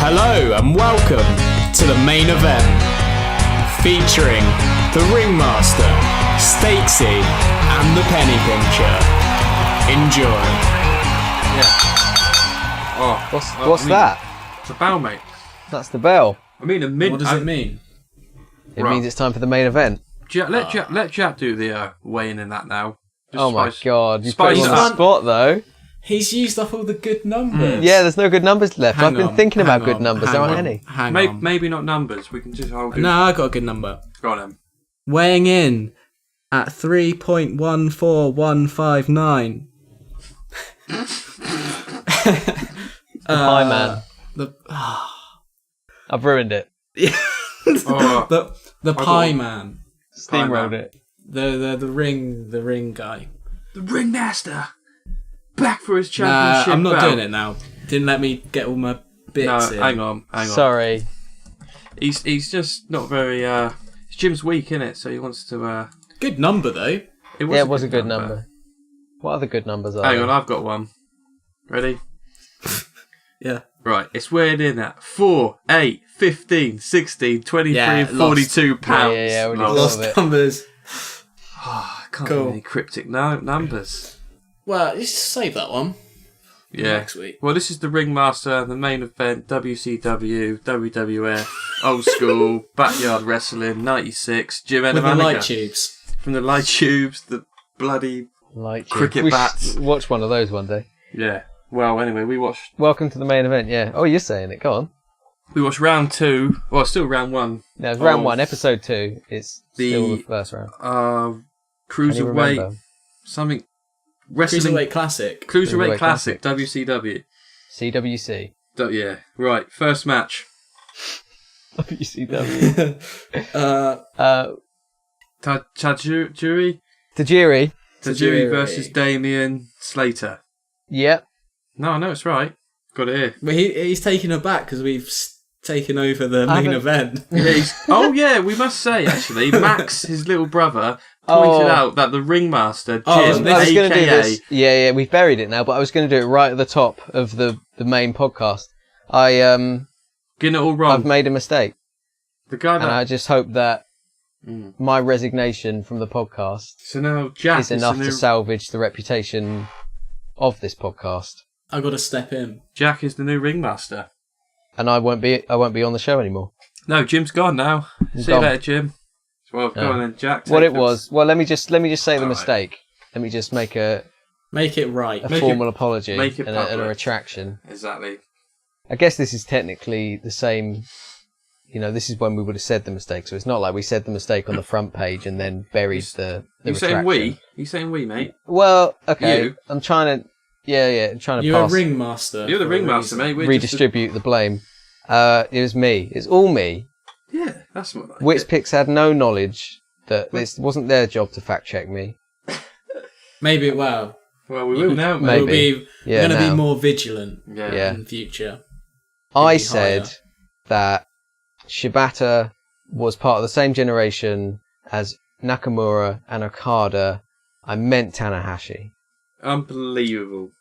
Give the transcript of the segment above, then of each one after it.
Hello and welcome to the main event, featuring the Ringmaster, Statesy, and the Penny Pincher. Enjoy. Yeah. Oh, What's that? It's a bell, mate. That's the bell. I mean, What does it mean? It means it's time for the main event. Let Jack do the weighing in that now. Oh my god, you put him on the spot though. He's used up all the good numbers. Yeah, there's no good numbers left. I've been thinking about good numbers. There aren't any. Hang on. Maybe not numbers. We can just hold. No, I got a good number. Go on, then. Weighing in at 3.14159. Pie man. I've ruined it. The pie man. Steamrolled it. The ring guy. The Ringmaster. Back for his championship. I'm not belt. doing it now. Didn't let me get all my bits in. Hang on. Sorry. He's just not very. Jim's weak, innit? So he wants to. Good number though. It was a good number. What other good numbers are Hang there? on, I've got one. Ready? Yeah. Right, it's weighed in at 4, 8, 15, 16, 23, and 42 pounds. Yeah, we Lost numbers. I can't Cool. do any cryptic numbers. Well, just save that one. Yeah. Next week. Well, this is the Ringmaster, the main event, WCW, WWF, old school, backyard wrestling, 96, Jim With the Enemanica. light tubes. From the light tubes, the bloody Light cricket we bats. should watch one of those one day. Yeah. Well, anyway, we watched Welcome to the main event, yeah. Oh, you're saying it, go on. round 2. Well, still round 1. No, it's round 1, episode 2. It's still the first round. Cruiserweight, something. Wrestling. Cruiserweight Classic. Cruiserweight Classic, WCW. CWC. Yeah, right. First match. WCW. Tajiri Tajiri. versus Damian Slater. Yep. No, it's right. Got it here. Well, he's taken aback because we've taken over the main event. Yeah, we must say, actually, Max, his little brother, pointed out that the Ringmaster, Jim, I was going to do a.k.a. this. Yeah, we've buried it now, but I was going to do it right at the top of the main podcast. Getting it all wrong. I've made a mistake. The guy And I just hope that my resignation from the podcast So now Jack is enough to salvage the reputation of this podcast. I got to step in. Jack is the new Ringmaster. And I won't be on the show anymore. No, Jim's gone now. See you later, Jim. Well, go on then, Jack. What it was. Well, let me just say the mistake. Let me just make it right. a formal apology make it and a retraction. Exactly. I guess this is technically the same. You know, this is when we would have said the mistake. So it's not like we said the mistake on the front page and then buried the retraction. You saying we, mate? Well, okay. You? I'm trying to. Yeah. I'm trying to You're pass. a ringmaster. You're the Ringmaster, mate. Redistribute the blame. It was me. It's all me. Yeah, that's what I Whit's Picks had no knowledge that this wasn't their job to fact check me. Maybe, well, Well, we will now, Maybe. mate. We're going to be more vigilant Yeah. in the future. I said that Shibata was part of the same generation as Nakamura and Okada. I meant Tanahashi. Unbelievable.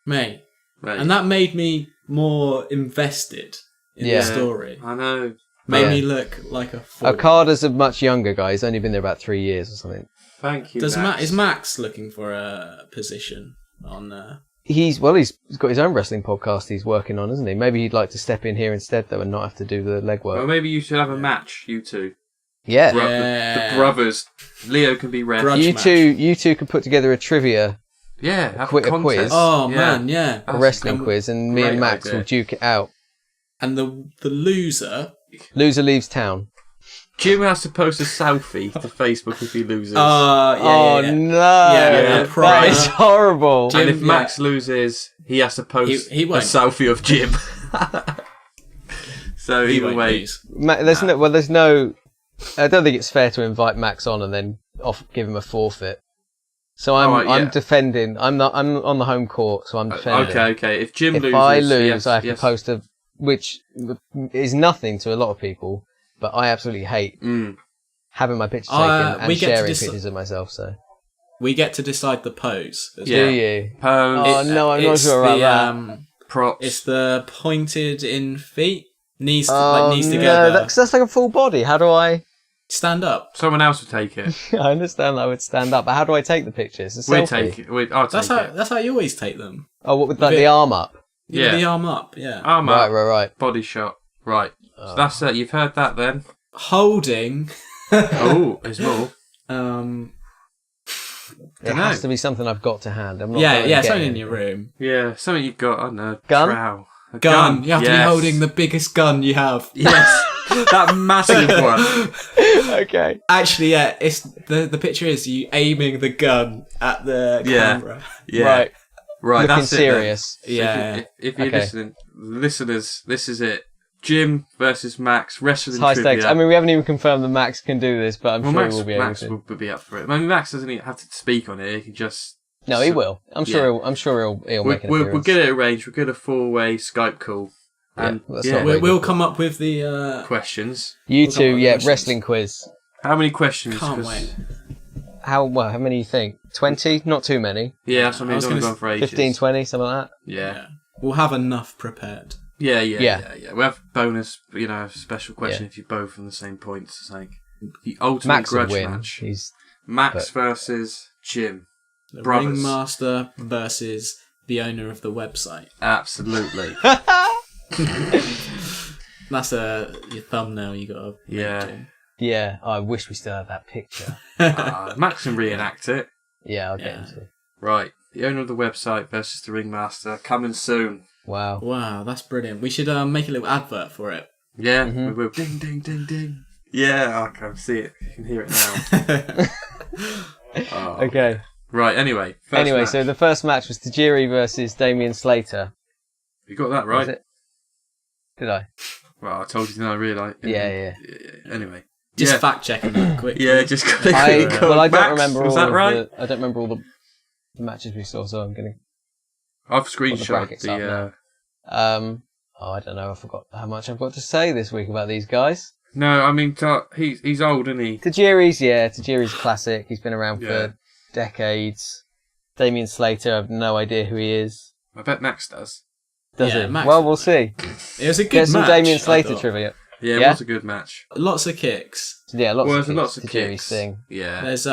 Mate. And that made me more invested in the story. I know. Made me look like a fool. Okada's a much younger guy. He's only been there about 3 years or something. Thank you, Is Max looking for a position on... He's got his own wrestling podcast he's working on, isn't he? Maybe he'd like to step in here instead, though, and not have to do the legwork. Well, maybe you should have a match, you two. Yeah. The brothers. Leo can be ref. You two could put together a trivia. Yeah, have a a contest. quiz. Oh, man, yeah. A wrestling quiz, and me and Max will duke it out. And the loser... Loser leaves town. Jim has to post a selfie to Facebook if he loses. No! Yeah, that is horrible. And if Max loses, he has to post a selfie of Jim. So either way, there's no. I don't think it's fair to invite Max on and then give him a forfeit. So I'm defending. I'm on the home court, so I'm defending. Okay. If Jim loses, if I lose, I have to post which is nothing to a lot of people. But I absolutely hate having my picture taken and sharing pictures of myself. So we get to decide the pose. Do you? Pose. I'm not sure about that. props. It's the pointed in feet, knees knees No, together. that's like a full body. How do I? Stand up. Someone else would take it. I understand that I would stand up, but how do I take the pictures? A We'd selfie? take it. I'll take it. That's how you always take them. Oh, what with like With the it- arm up? Yeah. With the arm up. Yeah. Arm up, Right. body shot. Right. So that's it. You've heard that then. Holding. Oh, there's more. It Dunno. has to be something I've got to hand. I'm not. Yeah, going yeah. to It's get only it. in your room. Yeah, something you've got, I don't know. Gun? Trowel. A Gun. You have to be yes. holding the biggest gun you have. Yes. That massive one. Okay. Actually, yeah. It's the picture is you aiming the gun at the Yeah. camera. Yeah. Right. Right, Looking that's it then. serious. So Yeah. if you're Okay. listening, listeners, this is it. Jim versus Max, wrestling It's high trivia. stakes. I mean, we haven't even confirmed that Max can do this, but I'm sure Max, he will be able Max to. will be up for it. I mean, Max doesn't even have to speak on it. He can just... No, he will. I'm sure. Yeah. I'm sure he'll make an We'll appearance. get it arranged. We'll get a 4-way Skype call. And that's yeah, not very We'll good. come up with the. questions. You We'll come two, up with yeah, questions. wrestling quiz. How many questions? Can't 'Cause- wait. How many do you think? 20? Not too many. Yeah, that's what I mean. I was It's only gonna gone for ages. 15, 20, something like that. Yeah. We'll have enough prepared. Yeah. Yeah. We have bonus, special question Yeah. if you both from the same points. It's like the ultimate Max will grudge win. match. He's Max versus Jim. The Brothers. ringmaster versus the owner of the website. Absolutely. That's your thumbnail you got to Yeah. yeah. I wish we still had that picture. Max can reenact it. Yeah, I'll get Yeah. into it. Right. The owner of the website versus the ringmaster. Coming soon. Wow. Wow, that's brilliant. We should make a little advert for it. Yeah. Mhm. We will. Ding, ding, ding, ding. Yeah, I can see it. You can hear it now. Oh. Okay. Right, anyway. First match. So the first match was Tajiri versus Damian Slater. You got that Was right. it? Did I? Well, I told you, didn't I, really? Yeah. Anyway. Just yeah. fact checking that quick. Yeah, just got I don't Max, remember all was that of right? I don't remember all the matches we saw, so I'm gonna. I've the screenshot brackets up the... now. I don't know. I forgot how much I've got to say this week about these guys. No, I mean, he's old, isn't he? Tajiri's a classic. He's been around Yeah. for decades. Damian Slater, I've no idea who he is. I bet Max does. Does Yeah, he? Max Well, will we'll see. It was a good Get some match. Damian I Slater thought. trivia. Yeah, it Yeah? was a good match. Lots of kicks. Yeah, lots Well, of there's lots of Tajiri's kicks. thing. Yeah. There's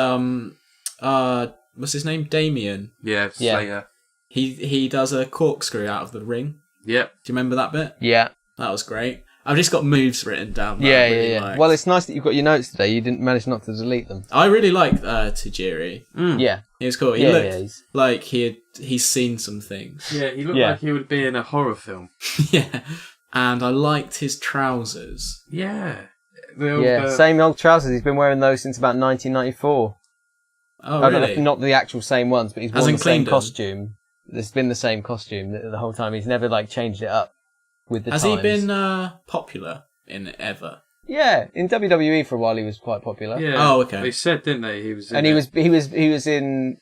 what's his name? Damien. Yeah, Yeah. Slater. He does a corkscrew out of the ring. Yep. Do you remember that bit? Yeah. That was great. I've just got moves written down. that I Yeah. really liked. Well, it's nice that you've got your notes today. You didn't manage not to delete them. I really liked Tajiri. Mm. Yeah. He was cool. He Yeah, looked yeah, he's- like he's seen some things. Yeah, he looked Yeah. like he would be in a horror film. Yeah. And I liked his trousers. Yeah. The old, Yeah, same old trousers. He's been wearing those since about 1994. Oh, I don't know really? if not the actual same ones, but he's worn Hasn't the same cleaned them? costume. It's been the same costume the whole time. He's never changed it up with the Has times. he been popular in it ever? Yeah, in WWE for a while he was quite popular. Yeah. Oh, okay. They said, didn't they? He was in And he it. was in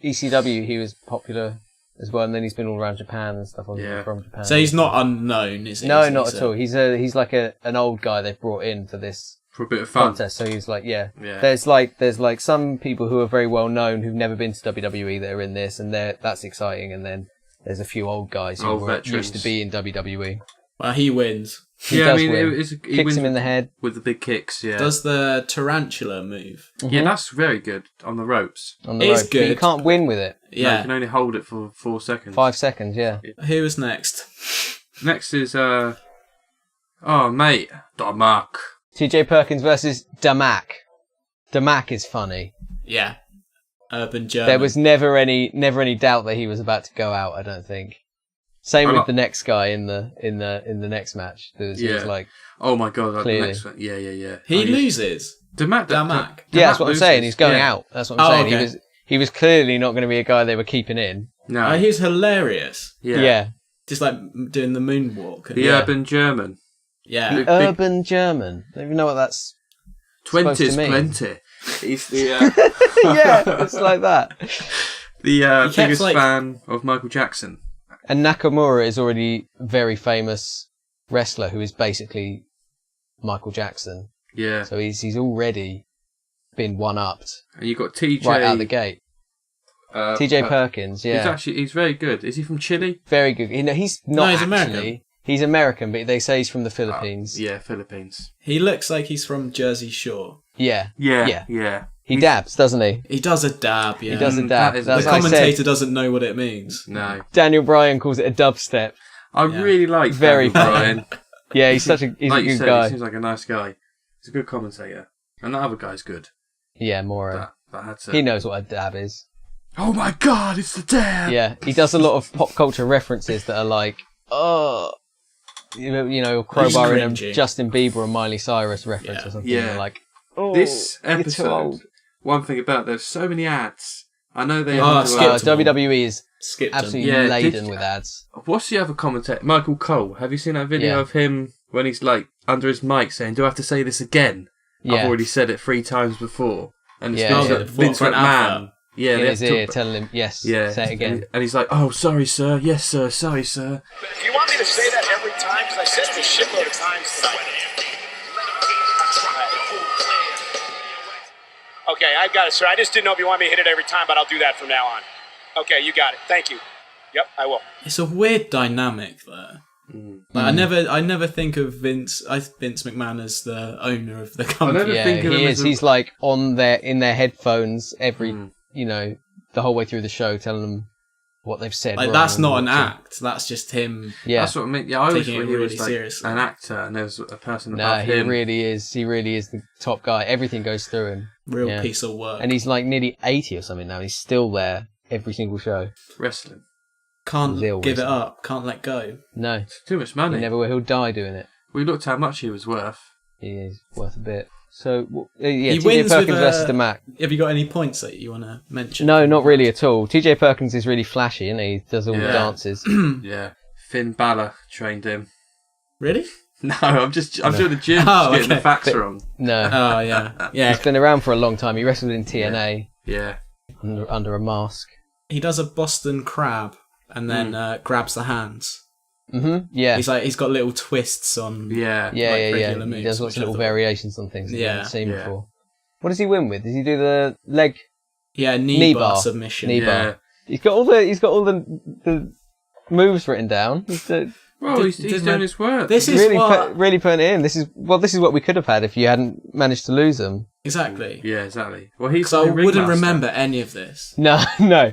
ECW. He was popular as well, and then he's been all around Japan and stuff. Yeah. From Japan. So he's not unknown, is he? no, He's not at all. He's like an old guy they've brought in for this For a bit of fun. contest. So he's like, yeah. Yeah. There's like some people who are very well known who've never been to WWE that are in this, and that's exciting. And then there's a few old guys who Old were veterans. used to be in WWE. Well, he wins. He Yeah, I does mean, win. he Kicks wins him in the head. with the big kicks, yeah. Does the tarantula move? Yeah, that's very good on the ropes. On the It is rope. But you good. can't win with it. No, you Yeah. can only hold it for 4 seconds. 5 seconds, yeah. Who was next? Next is, oh, mate, Domark. TJ Perkins versus Damak. Damak is funny. Yeah. Urban German. There was never any doubt that he was about to go out, I don't think. Same with the next guy in the next match. He was Yeah. like, Oh my god, like the Clearly. next one. Yeah. He loses. Damak. Damak. yeah, that's what I'm saying. He's going yeah. out. That's what I'm saying. Okay. He was clearly not going to be a guy they were keeping in. No. He was hilarious. yeah. Just like doing the moonwalk. The Yeah. urban German. Yeah. Big- Urban German. I don't even know what that's. 20's supposed to mean. plenty. He's the Yeah, it's like that. biggest like- fan of Michael Jackson. And Nakamura is already a very famous wrestler who is basically Michael Jackson. Yeah. So he's already been one-upped And you've got TJ. right out the gate. TJ Perkins, yeah. He's very good. Is he from Chile? Very good. He's not he's actually. American. He's American, but they say he's from the Philippines. Yeah, Philippines. He looks like he's from Jersey Shore. Yeah. Yeah. He dabs, doesn't he? He does a dab, yeah. He does a dab. that is- That's The what I commentator said. doesn't know what it means. No. Daniel Bryan calls it a dubstep. I really like Very Daniel Bryan. Yeah, he's a Like good you said, guy. he seems like a nice guy. He's a good commentator. And the other guy's good. Yeah, Moro. That had to... He knows what a dab is. Oh my god, it's the dab! Yeah, he does a lot of pop culture references that are like, crowbar in a cringy. Justin Bieber or Miley Cyrus reference or something. Yeah. You're like, oh, This you're too episode, old. one thing about there's so many ads. I know they Oh, have to, skip them all. WWE is Skipped him. absolutely Yeah, laden with ads. What's the other commentator? Michael Cole. Have you seen that video Yeah. of him when he's like under his mic saying, "Do I have to say this again? Yeah. I've already said it 3 times before." And it's Yeah, Vince, yeah. Vince For an McMahon. advert. Yeah, In they his have to ear, talk- telling him, yes, yeah, say it again. And he's like, "Oh, sorry, sir. Yes, sir. Sorry, sir." Do you want me to say that every time? Because I said it a shitload of times tonight. Okay, I've got it, sir. I just didn't know if you want me to hit it every time, but I'll do that from now on. Okay, you got it. Thank you. Yep, I will. It's a weird dynamic there. Like, I never think of Vince McMahon as the owner of the company. never Yeah, think of him he as is. a- He's like in their headphones the whole way through the show, telling them what they've said. Like, wrong that's and not an what to- act. That's just him. Yeah, That's what I mean. Yeah, I always Taking thought it he really was like seriously. an actor, and there's a person no, above he him. really is. He really is the top guy. Everything goes through him. Real Yeah. piece of work. And he's like nearly 80 or something now. He's still there every single show. Wrestling. Can't Zero give it wrestling. up. Can't let go. No, It's too much he money. never will. He'll die doing it. We looked how much he was worth. He is worth a bit. So, He TJ wins Perkins with versus the Mac. Have you got any points that you want to mention? No, not really at all. TJ Perkins is really flashy, isn't he? He does all the Yeah. dances. Yeah. Finn Balor trained him. Really? No, I'm doing the gym, Oh, just getting the okay. facts wrong. No. Oh yeah, yeah. He's been around for a long time. He wrestled in TNA Yeah. under a mask. He does a Boston Crab and then grabs the hands. Yeah. He's got little twists on. Yeah. Yeah. regular He moves, does lots which of I little thought- variations on things that you Yeah. haven't seen Yeah. before. What does he win with? Does he do the leg Yeah, knee Knee bar bar. submission. knee Yeah. bar? He's got all the moves written down. Well, he's Did doing man- his work. This is Really, what really putting it in. This is what we could have had if you hadn't managed to lose them. exactly. Yeah, exactly. Well, he's So I the wouldn't ringmaster. remember any of this. No, no.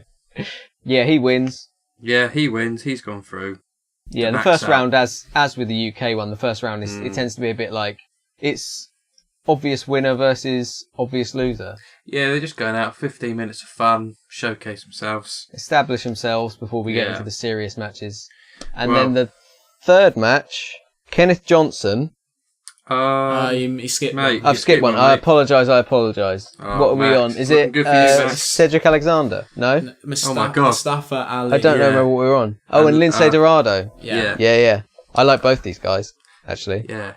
Yeah, he wins. Yeah, he wins. He's gone through. Yeah, the max first out. round, as with the UK one, the first round is it tends to be a bit like it's obvious winner versus obvious loser. Yeah, they're just going out 15 minutes of fun, showcase themselves. Establish themselves before we get Yeah. into the serious matches, and Well- then the third match, Kenneth Johnson. He skipped mate, one. I've skipped one. I mate. apologise. Oh, What are we Max, on? Is looking it good for you, Max. Cedric Alexander? No, Oh my God. Mustafa Ali. I don't Yeah. remember what we were on. Oh, and And, Lindsay Dorado. Yeah. Yeah. I like both these guys actually. Yeah.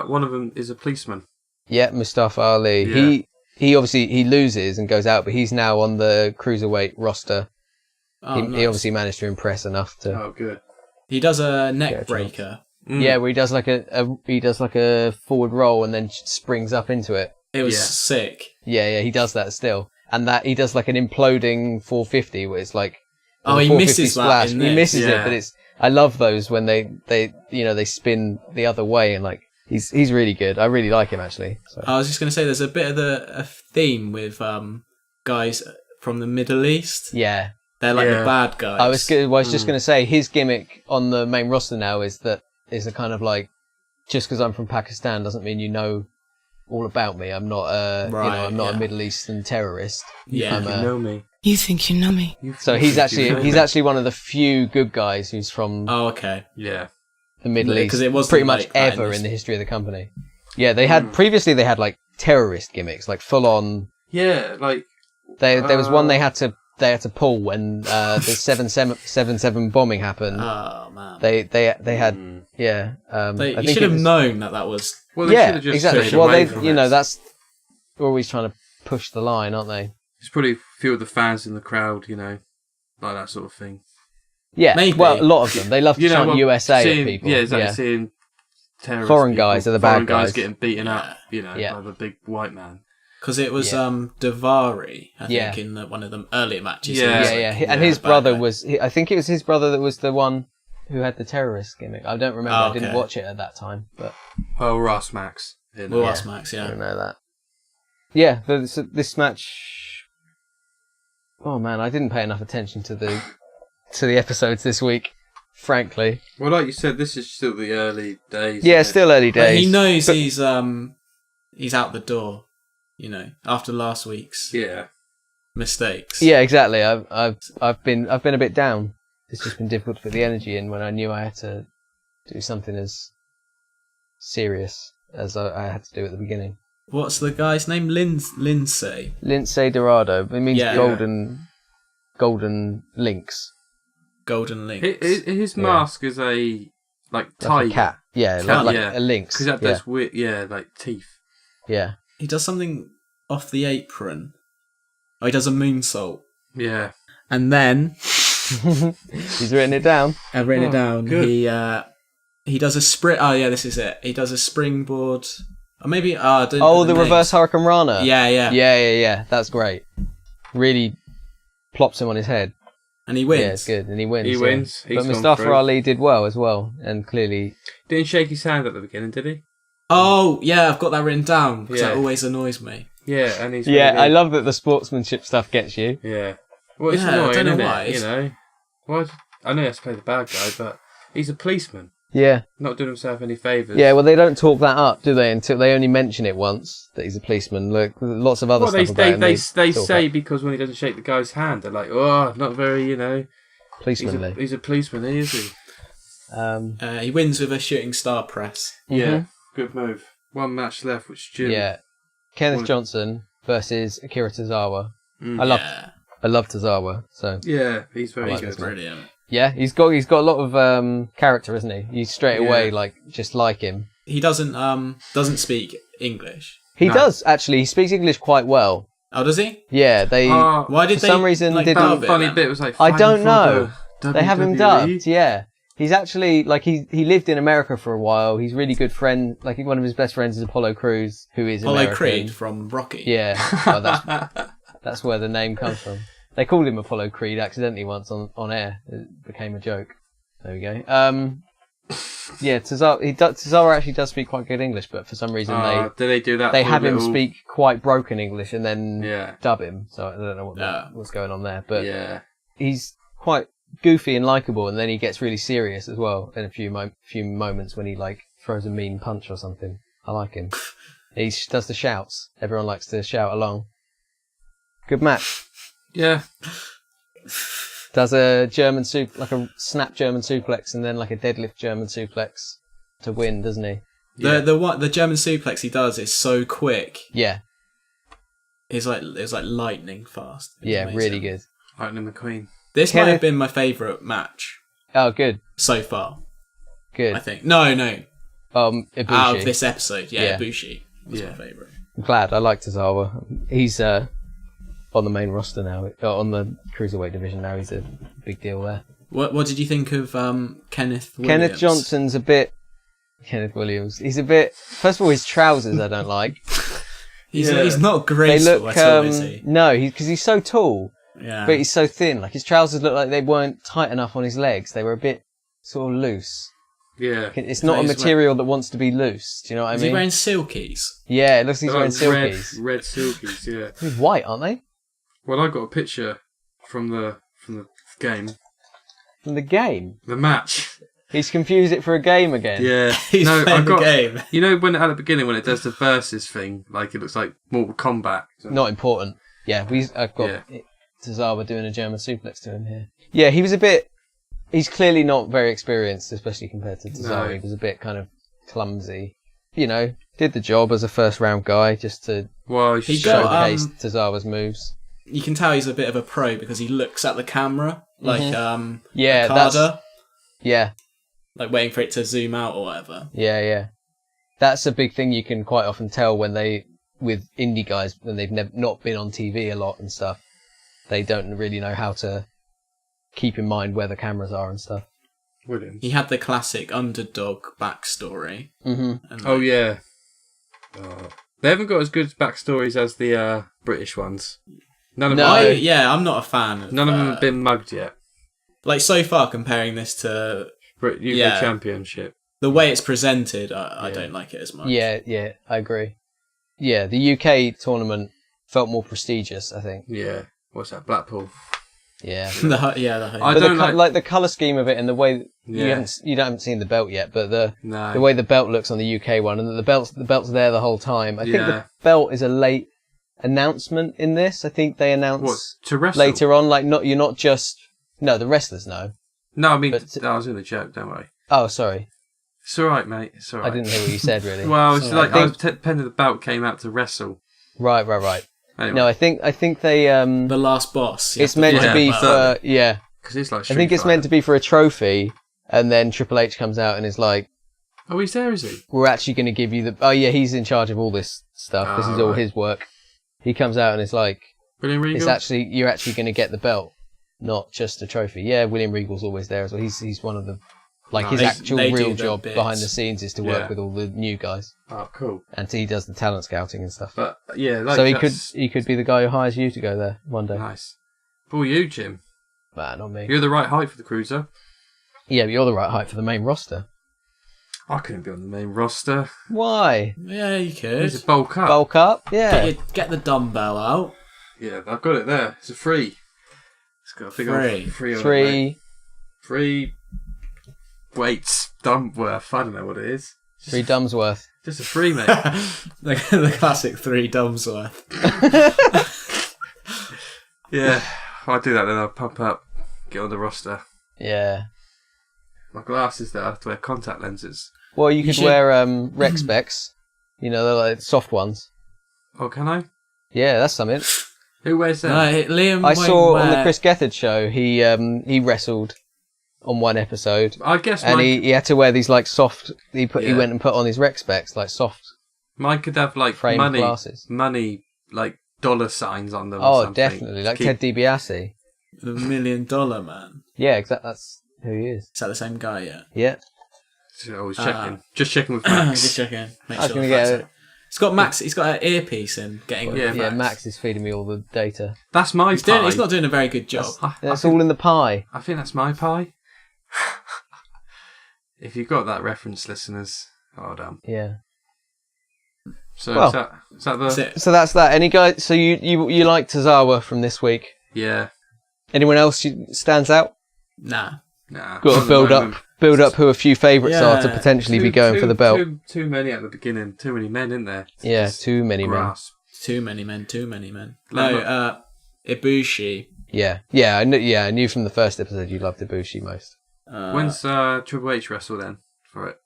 One of them is a policeman. Yeah, Mustafa Ali. Yeah. He obviously he loses and goes out, but he's now on the cruiserweight roster. Oh, He nice. obviously managed to impress enough to. Oh, good. He does a Yeah, neck breaker. Yeah, where he does like a forward roll and then springs up into it. It was Yeah. sick. Yeah, he does that still, and that he does like an imploding 450 where it's like. Oh, a he 450 misses that in He this. misses it, Yeah. but it's. I love those when they spin the other way and like he's really good. I really like him actually. So. I was just going to say there's a bit of a theme with guys from the Middle East. Yeah. They're like Yeah. the bad guys. I was just going to say his gimmick on the main roster now is a kind of like, just because I'm from Pakistan doesn't mean you know all about me. I'm not I'm not a Middle Eastern terrorist. Yeah. I'm You a- know me. You think you know me? So he's actually one of the few good guys who's from Oh, okay. Yeah. the Middle Yeah, East 'cause it wasn't pretty much like that ever in this- in the history of the company. Yeah, they had previously they had like terrorist gimmicks, like full on. Yeah, like. There was one they had to pull when the 7/7 bombing happened. Oh man. They had yeah. I You think should it have was- known that was. Well, they should Yeah, have just exactly. stayed Well, away they from you know it. that's they're always trying to push the line, aren't they? There's probably a few of the fans in the crowd, like that sort of thing. Yeah, Maybe. well, a lot of them. They love to chant well, USA seeing, at people. Yeah, exactly. Seeing terrorist Foreign people, guys are the foreign bad guys. getting beaten up, Yeah. by the big white man. Because it was Yeah. Davari, I think, Yeah. in one of the earlier matches. Yeah. He was, Yeah, like, yeah. And his brother bad guy. was... I think it was his brother that was the one who had the terrorist gimmick. I don't remember. Oh, I didn't okay. watch it at that time, but Oh, Ross Max. Well, that's Max, I yeah. don't know that. Yeah, this match... Oh, man, I didn't pay enough attention to the episodes this week, frankly. Well, like you said, this is still the early days. Yeah, isn't it? still early But days. he knows But- he's out the door, after last week's Yeah. mistakes. Yeah, exactly. I've been a bit down. It's just been difficult to put the energy in when I knew I had to do something as serious as I had to do at the beginning. What's the guy's name? Lindsay. Lindsay Dorado. It means Yeah. golden links. Golden Links. His mask is a Like tiger. a cat. Yeah, Cat, like yeah. a lynx. Because that does weird, like teeth. Yeah. He does something off the apron. Oh, he does a moonsault. Yeah. And then, He's written it down. I've written it down. good. He does a sprint. Oh yeah, this is it. He does a springboard. Or maybe The reverse Hurricane Rana. Yeah. Yeah. That's great. Really plops him on his head. And he wins. Yeah, it's good, and he wins. He yeah. wins. He's But gone Mustafa through. Ali did well as well, and clearly, Didn't shake his hand at the beginning, did he? Oh yeah, I've got that written down because Yeah. that always annoys me. Yeah, and he's yeah, really I good. love that the sportsmanship stuff gets you. Yeah. Well, it's Yeah, I annoying, don't know isn't why. it? You know. Why? I know he has to play the bad guy, but he's a policeman, Yeah, not doing himself any favours. yeah. Well, they don't talk that up, do they? Until they only mention it once that he's a policeman. Look, lots of other Well, stuff about him. they talk say up. because when he doesn't shake the guy's hand, they're like, oh, not very, policemanly. He's a policeman, is he? He wins with a shooting star press. Yeah, good move. One match left, which Jim. Yeah, Kenneth Well- Johnson versus Akira Tozawa. Mm. I love Tozawa. So Yeah, he's very like good. this Brilliant. yeah, he's got a lot of character, isn't he? You straight away Yeah. just like him. He doesn't speak English. He No. does actually. He speaks English quite well. Oh, does he? Yeah, they. Why did For they? some reason, like, didn't- dub That it funny then? bit was like. I fighting don't for know. the They have him WWE. dubbed, yeah. He's actually, he lived in America for a while. He's really good friend, one of his best friends is Apollo Crews, who is Apollo American. Creed from Rocky. Yeah, well, that's where the name comes from. They called him Apollo Creed accidentally once on air. It became a joke. There we go. Yeah, Tozawa actually does speak quite good English, but for some reason Did they do that? they for have him little- speak quite broken English and then Yeah. dub him. So I don't know Yeah. what's going on there, but Yeah. he's quite goofy and likable, and then he gets really serious as well in a few moments when he throws a mean punch or something. I like him. He does the shouts. Everyone likes to shout along. Good match. Yeah. Does a German a snap German suplex and then a deadlift German suplex to win, doesn't he? The German suplex he does is so quick. Yeah, It's like lightning fast. It's yeah, amazing. really good. Lightning McQueen. This might Kenneth- have been my favourite match Oh, good, so far. good. I think. No. Ibushi. Out of this episode, Yeah. Ibushi was my favourite. I'm glad. I like Tozawa. He's on the main roster now, on the cruiserweight division now. He's a big deal there. What did you think of Kenneth Williams? Kenneth Johnson's a bit. Kenneth Williams. He's a bit. First of all, his trousers I don't like. He's not They graceful look. at all, is he? No, because he's so tall, Yeah. but he's so thin. His trousers look like they weren't tight enough on his legs. They were a bit sort of loose. Yeah. It's not a He's material that wants to be loose. Do you know what I Is mean? he wearing silkies? Yeah, it looks like he's wearing Red silkies. silkies, yeah. He's white, aren't they? Well, I got a picture from the game. From the game. The match. He's confused it for a game again. Yeah. He's playing the game. You know when at the beginning when it does the versus thing, it looks like Mortal Kombat. Not important. Yeah, I've got Yeah. Tozawa doing a German suplex to him here. Yeah, he was a bit. He's clearly not very experienced, especially compared to Tozawa. No. He was a bit kind of clumsy. Did the job as a first round guy just to Well, He got, showcase Tozawa's moves. You can tell he's a bit of a pro because he looks at the camera like Yeah, Okada, Yeah, waiting for it to zoom out or whatever. yeah. That's a big thing you can quite often tell with indie guys when they've not been on TV a lot and stuff. They don't really know how to keep in mind where the cameras are and stuff. Williams. He had the classic underdog backstory. Mm-hmm. And Oh yeah. They haven't got as good backstories as the British ones. None of I'm not a fan of none of them have been mugged yet. Like, so far, comparing this to UK Championship. the way it's presented, I don't like it as much. Yeah, I agree. Yeah, the UK tournament felt more prestigious, I think. Yeah. What's that? Blackpool. Yeah. the home. I But don't like the colour scheme of it and the way Yeah. you haven't seen the belt yet, but the No. way the belt looks on the UK one, and the belt's there the whole time. I think Yeah. the belt is a late announcement in this. I think they announce What? To wrestle? later on, like you're not just the wrestlers know. No, I mean, But- I was in a joke, don't worry. Oh, sorry, It's alright, mate. It's alright. I didn't hear what you said really. Well, it's like I I was pending the belt came out to wrestle. Right. Anyway, No, I think they The last boss. it's meant to be for because it's like I think it's meant to be for a trophy, and then Triple H comes out and is like, Oh, he's there, is he? we're actually going to give you the... Oh, yeah, he's in charge of all this stuff. This is all right. his work. He comes out and is like, William Regal? you're actually going to get the belt, not just a trophy. Yeah, William Regal's always there as well. He's one of the... Like, his actual they do real the job bits. behind the scenes is to work Yeah. with all the new guys. Oh, cool. And he does the talent scouting and stuff. But, yeah, like So he that's could be the guy who hires you to go there one day. nice. For you, Jim. Nah, not me. You're the right height for the Cruiser. Yeah, but you're the right height for the main roster. I couldn't be on the main roster. Why? Yeah, you Need could. to bulk up. Bulk up? Yeah. Get the dumbbell out. Yeah, I've got it there. It's a free. It's got a big Free. old free on it, mate. 3 Free weights. Dumbworth. I don't know what it is. 3 Dumsworth. Just a free, mate. the classic 3 Dumsworth. Yeah. I'll do that then. I'll pump up. Get on the roster. Yeah. My glasses there. I have to wear contact lenses. Well, you could should- wear rec specs. You know, they're like soft ones. Oh, can I? Yeah, that's something. Who wears them? No, Liam. I won't saw on the wear- Chris Gethard show, he wrestled on one episode, I guess and mine, he had to wear these like soft. He Yeah. went and put on his rec specs, like soft mine could have like framed money, glasses. like dollar signs on them. or Oh, something. definitely, like Keep- Ted DiBiase. The $1 Million Man. Yeah, exactly. That's who he is. Is that the same guy yet? Yeah. Always checking. Just checking with Max. Just checking. Make I was sure gonna the facts get are- It's got Max. He's got an earpiece in. Getting Yeah, Yeah, Max. Max is feeding me all the data. That's my He's pie. not doing a very good job. That's all in the pie. I think that's my pie. If you've got that reference, listeners, well done. Yeah. So Well, is that the... That's it. So that's that. Any guy? So you like Tozawa from this week? Yeah. Anyone else stands out? Nah. Nah. Got to build up who a few favourites are to Yeah. potentially be going for the belt. Too many at the beginning. Too many men, isn't there? Yeah, Just too many men. grasp. Too many men. Like No, Ibushi. Yeah, I knew from the first episode you loved Ibushi most. When's Triple H wrestle then for it?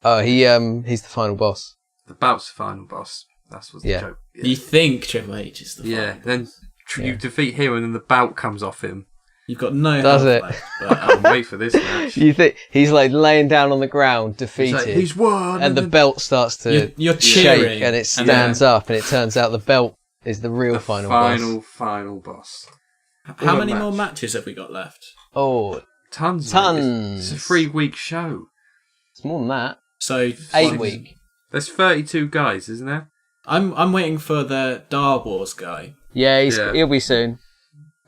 Oh, he's the final boss. The bout's the final boss. That's what's the Yeah. joke. You think Triple H is the Yeah. final Then boss. you defeat him, and then the bout comes off him. You've got no Does health it? left, but, I'll wait for this match. You think he's like laying down on the ground, He's defeated, like, he's won, and the then- belt starts to You're shake, cheering, and it stands up, and it turns out the belt is the real the final boss. final boss. How What a many more match. matches have we got left? Oh, Tons. Tons. Mate. It's a 3-week show. it's more than that. So 8 week. There's 32 guys, isn't there? I'm waiting for the Dar Wars guy. Yeah, Yeah. he'll be soon.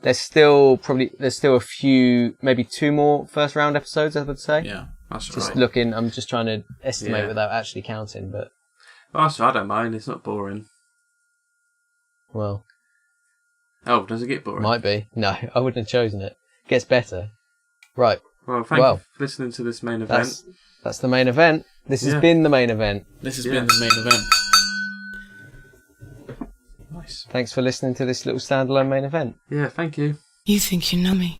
There's still a few, maybe 2 more first round episodes, I would say. Yeah. That's Just right. looking, I'm just trying to estimate Yeah. without actually counting, but That's right, I don't mind. It's not boring. well, Oh, does it get boring? might be. No, I wouldn't have chosen it. Gets better. Right, Well, thank you for listening to this main event. that's the main event. This has Yeah. been the main event. This has Yeah. been the main event. Nice. Thanks for listening to this little standalone main event. Yeah, thank you. You think you know me?